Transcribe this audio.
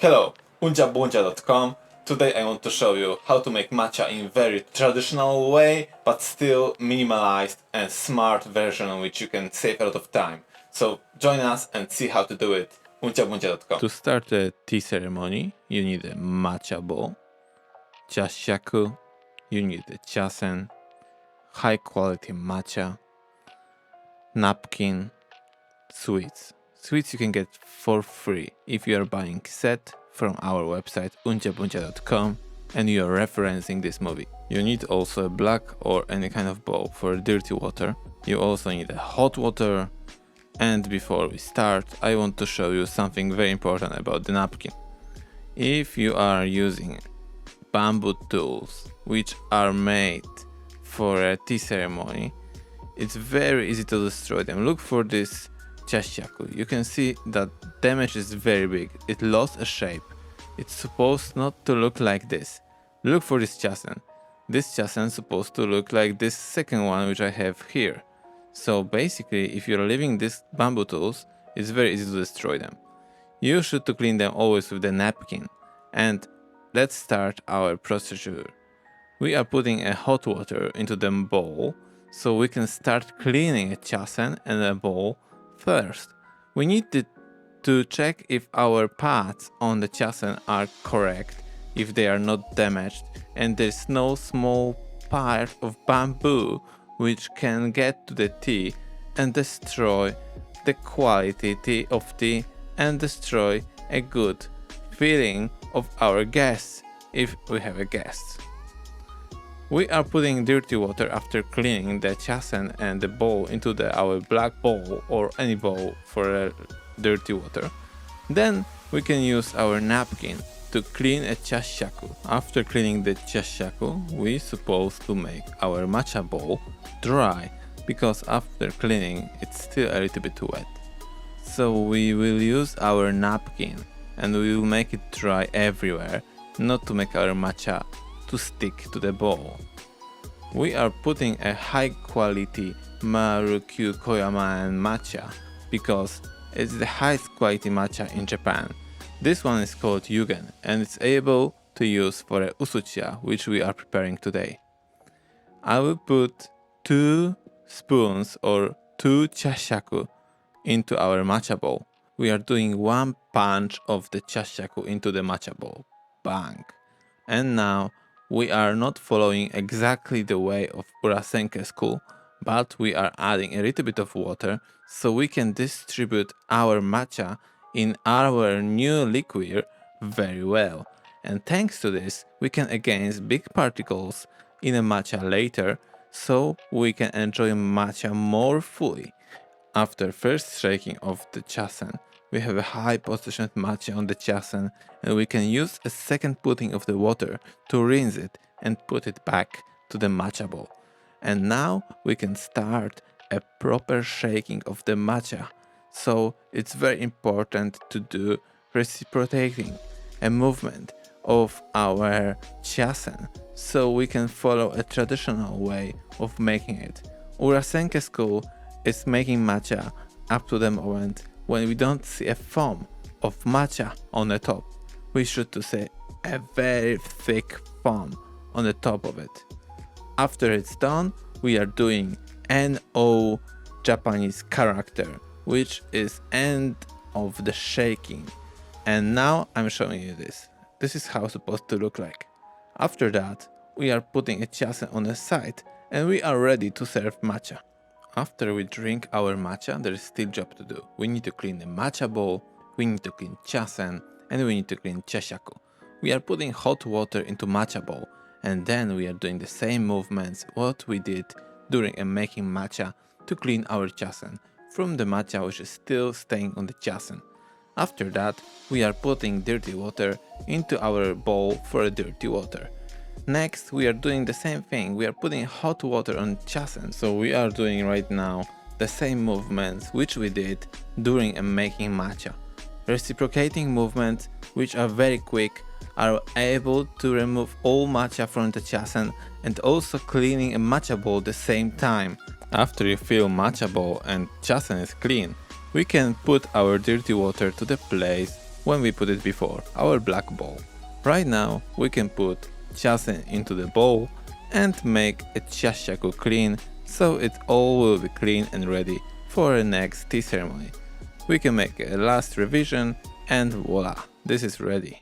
Hello, unjabunja.com. Today I want to show you how to make matcha in very traditional way, but still minimalized and smart version which you can save a lot of time. So join us and see how to do it. unjabunja.com. To start a tea ceremony, you need a matcha bowl, chashaku, you need a chasen, high quality matcha, napkin, sweets. Sweets you can get for free if you are buying set from our website unjabunja.com and you are referencing this movie. You need also a black or any kind of bowl for dirty water. You also need a hot water. And before we start, I want to show you something very important about the napkin. If you are using bamboo tools which are made for a tea ceremony, it's very easy to destroy them. Look for this chashaku. You can see that damage is very big. It lost a shape. It's supposed not to look like this. Look for this chasen. This chasen is supposed to look like this second one which I have here. So basically, if you're leaving these bamboo tools, it's very easy to destroy them. You should to clean them always with a napkin. And let's start our procedure. We are putting a hot water into the bowl, so we can start cleaning a chasen and a bowl first. We need to check if our pads on the chasen are correct, if they are not damaged, and there's no small part of bamboo which can get to the tea and destroy the quality of tea and destroy a good feeling of our guests if we have a guest. We are putting dirty water after cleaning the chasen and the bowl into our black bowl or any bowl for dirty water. Then we can use our napkin to clean a chashaku. After cleaning the chashaku, we supposed to make our matcha bowl dry, because after cleaning it's still a little bit wet. So we will use our napkin and we will make it dry everywhere, not to make our matcha to stick to the bowl. We are putting a high quality Marukyu Koyama and matcha because it's the highest quality matcha in Japan. This one is called Yugen and it's able to use for a usucha, which we are preparing today. I will put 2 spoons or 2 chashaku into our matcha bowl. We are doing 1 punch of the chashaku into the matcha bowl. Bang! And now we are not following exactly the way of Urasenke School, but we are adding a little bit of water so we can distribute our matcha in our new liquid very well. And thanks to this, we can against big particles in a matcha later, so we can enjoy matcha more fully. After first shaking of the chasen, we have a high positioned matcha on the chasen and we can use a second putting of the water to rinse it and put it back to the matcha bowl. And now we can start a proper shaking of the matcha. So it's very important to do reciprocating a movement of our chasen so we can follow a traditional way of making it. Urasenke School is making matcha up to the moment when we don't see a foam of matcha on the top. We should to say a very thick foam on the top of it. After it's done, we are doing NO Japanese character, which is end of the shaking. And now I'm showing you this. This is how it's supposed to look like. After that, we are putting a chasen on the side and we are ready to serve matcha. After we drink our matcha, there is still job to do. We need to clean the matcha bowl, we need to clean chasen, and we need to clean chashaku. We are putting hot water into matcha bowl and then we are doing the same movements what we did during making matcha to clean our chasen from the matcha which is still staying on the chasen. After that, we are putting dirty water into our bowl for dirty water. Next, we are doing the same thing. We are putting hot water on chasen. So we are doing right now the same movements which we did during making matcha. Reciprocating movements which are very quick are able to remove all matcha from the chasen and also cleaning a matcha bowl at the same time. After you fill matcha bowl and chasen is clean, we can put our dirty water to the place when we put it before our black bowl. Right now we can put chasen into the bowl and make a chashaku clean, so it all will be clean and ready for the next tea ceremony. We can make a last revision and voila, this is ready.